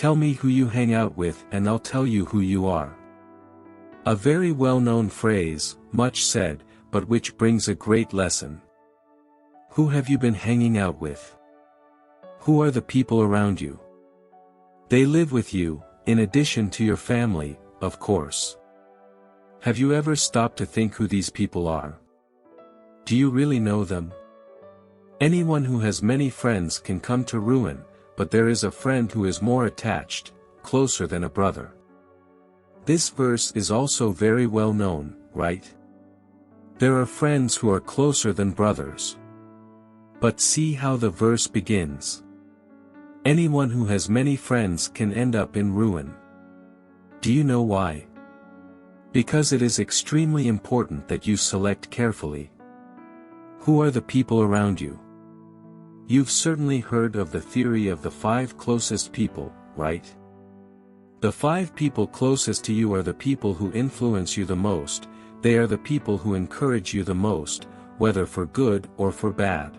Tell me who you hang out with and I'll tell you who you are. A very well-known phrase, much said, but which brings a great lesson. Who have you been hanging out with? Who are the people around you? They live with you, in addition to your family, of course. Have you ever stopped to think who these people are? Do you really know them? Anyone who has many friends can come to ruin, but there is a friend who is more attached, closer than a brother. This verse is also very well known, right? There are friends who are closer than brothers. But see how the verse begins. Anyone who has many friends can end up in ruin. Do you know why? Because it is extremely important that you select carefully. Who are the people around you? You've certainly heard of the theory of the 5 closest people, right? The 5 people closest to you are the people who influence you the most, they are the people who encourage you the most, whether for good or for bad.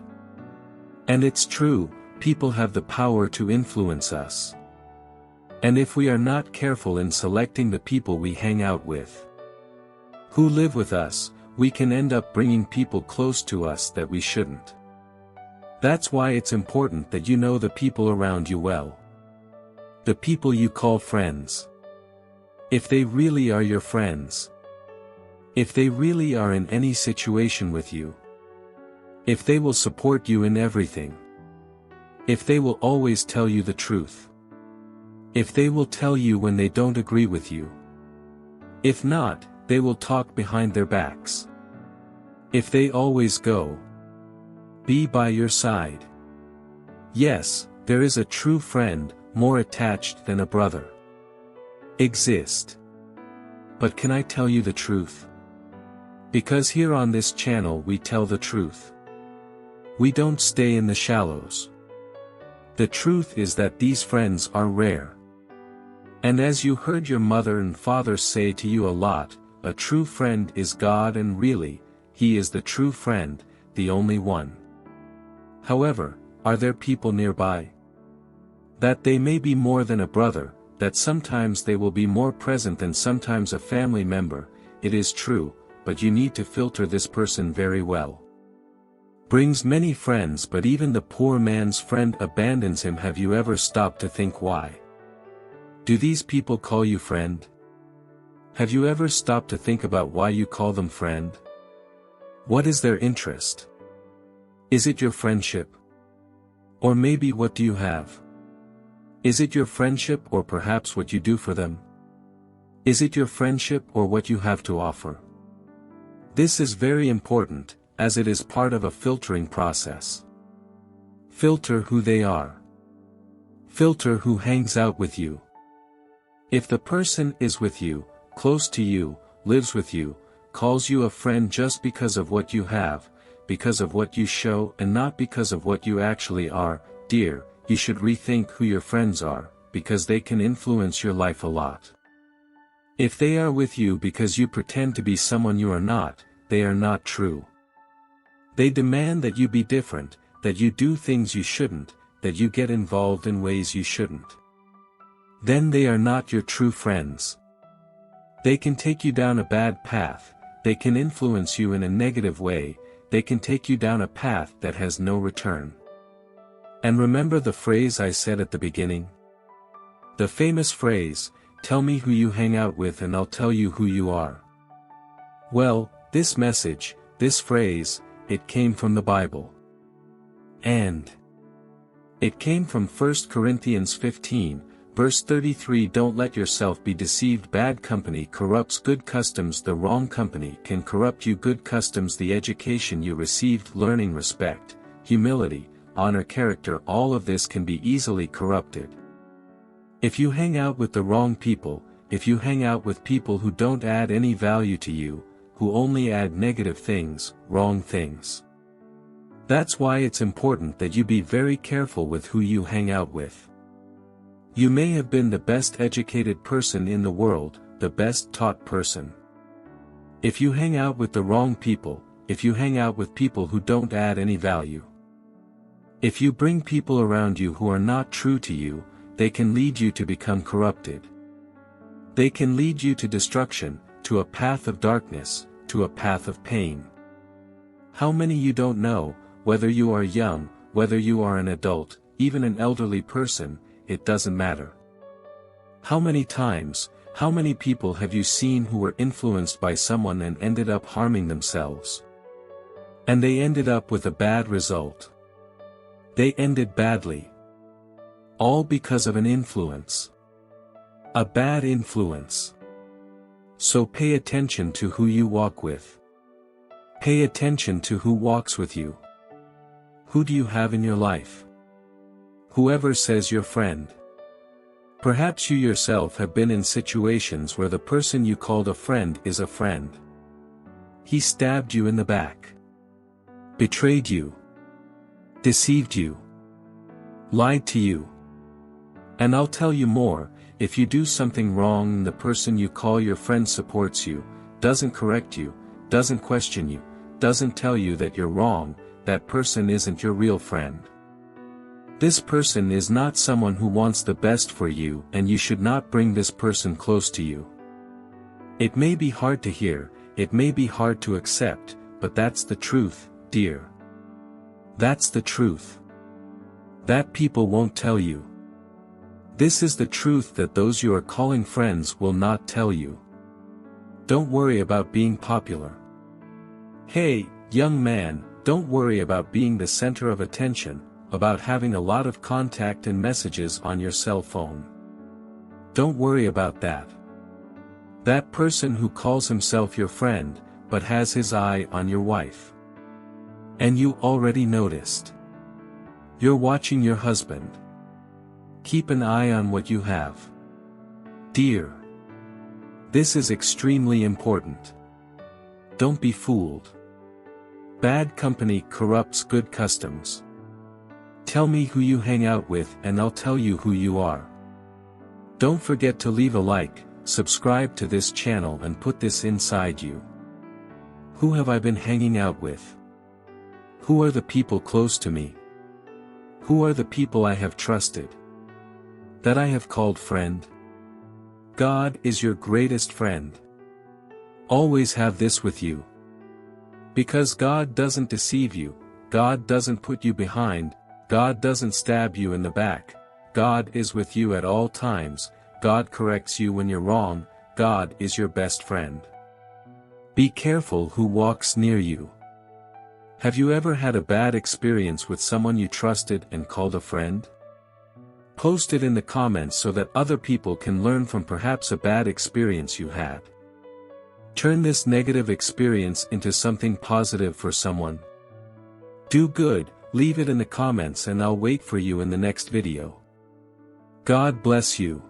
And it's true, people have the power to influence us. And if we are not careful in selecting the people we hang out with, who live with us, we can end up bringing people close to us that we shouldn't. That's why it's important that you know the people around you well. The people you call friends. If they really are your friends. If they really are in any situation with you. If they will support you in everything. If they will always tell you the truth. If they will tell you when they don't agree with you. If not, they will talk behind their backs. If they always go. Be by your side. Yes, there is a true friend, more attached than a brother. Exist. But can I tell you the truth? Because here on this channel we tell the truth. We don't stay in the shallows. The truth is that these friends are rare. And as you heard your mother and father say to you a lot, a true friend is God, and really, He is the true friend, the only one. However, are there people nearby? That they may be more than a brother, that sometimes they will be more present than sometimes a family member, it is true, but you need to filter this person very well. Brings many friends, but even the poor man's friend abandons him. Have you ever stopped to think why? Do these people call you friend? Have you ever stopped to think about why you call them friend? What is their interest? Is it your friendship? Or maybe what do you have? Is it your friendship or perhaps what you do for them? Is it your friendship or what you have to offer? This is very important, as it is part of a filtering process. Filter who they are. Filter who hangs out with you. If the person is with you, close to you, lives with you, calls you a friend just because of what you have, because of what you show and not because of what you actually are, dear, you should rethink who your friends are, because they can influence your life a lot. If they are with you because you pretend to be someone you are not, they are not true. They demand that you be different, that you do things you shouldn't, that you get involved in ways you shouldn't. Then they are not your true friends. They can take you down a bad path, they can influence you in a negative way, they can take you down a path that has no return. And remember the phrase I said at the beginning? The famous phrase, tell me who you hang out with and I'll tell you who you are. Well, this message, this phrase, it came from the Bible. And it came from 1 Corinthians 15, verse 33. Don't let yourself be deceived. Bad company corrupts good customs. The wrong company can corrupt you. Good customs, the education you received, learning, respect, humility, honor, character, all of this can be easily corrupted. If you hang out with the wrong people, if you hang out with people who don't add any value to you, who only add negative things, wrong things. That's why it's important that you be very careful with who you hang out with. You may have been the best educated person in the world, the best taught person. If you hang out with the wrong people, if you hang out with people who don't add any value, if you bring people around you who are not true to you, they can lead you to become corrupted. They can lead you to destruction, to a path of darkness, to a path of pain. How many you don't know, whether you are young, whether you are an adult, even an elderly person, it doesn't matter. How many times, how many people have you seen who were influenced by someone and ended up harming themselves? And they ended up with a bad result. They ended badly. All because of an influence. A bad influence. So pay attention to who you walk with. Pay attention to who walks with you. Who do you have in your life? Whoever says your friend. Perhaps you yourself have been in situations where the person you called a friend is a friend. He stabbed you in the back. Betrayed you. Deceived you. Lied to you. And I'll tell you more, if you do something wrong and the person you call your friend supports you, doesn't correct you, doesn't question you, doesn't tell you that you're wrong, that person isn't your real friend. This person is not someone who wants the best for you, and you should not bring this person close to you. It may be hard to hear, it may be hard to accept, but that's the truth, dear. That's the truth. That people won't tell you. This is the truth that those you are calling friends will not tell you. Don't worry about being popular. Hey, young man, don't worry about being the center of attention, about having a lot of contact and messages on your cell phone. Don't worry about that. That person who calls himself your friend, but has his eye on your wife. And you already noticed. You're watching your husband. Keep an eye on what you have. Dear. This is extremely important. Don't be fooled. Bad company corrupts good customs. Tell me who you hang out with and I'll tell you who you are. Don't forget to leave a like, subscribe to this channel and put this inside you. Who have I been hanging out with? Who are the people close to me? Who are the people I have trusted? That I have called friend? God is your greatest friend. Always have this with you. Because God doesn't deceive you, God doesn't put you behind, God doesn't stab you in the back, God is with you at all times, God corrects you when you're wrong, God is your best friend. Be careful who walks near you. Have you ever had a bad experience with someone you trusted and called a friend? Post it in the comments so that other people can learn from perhaps a bad experience you had. Turn this negative experience into something positive for someone. Do good, leave it in the comments and I'll wait for you in the next video. God bless you.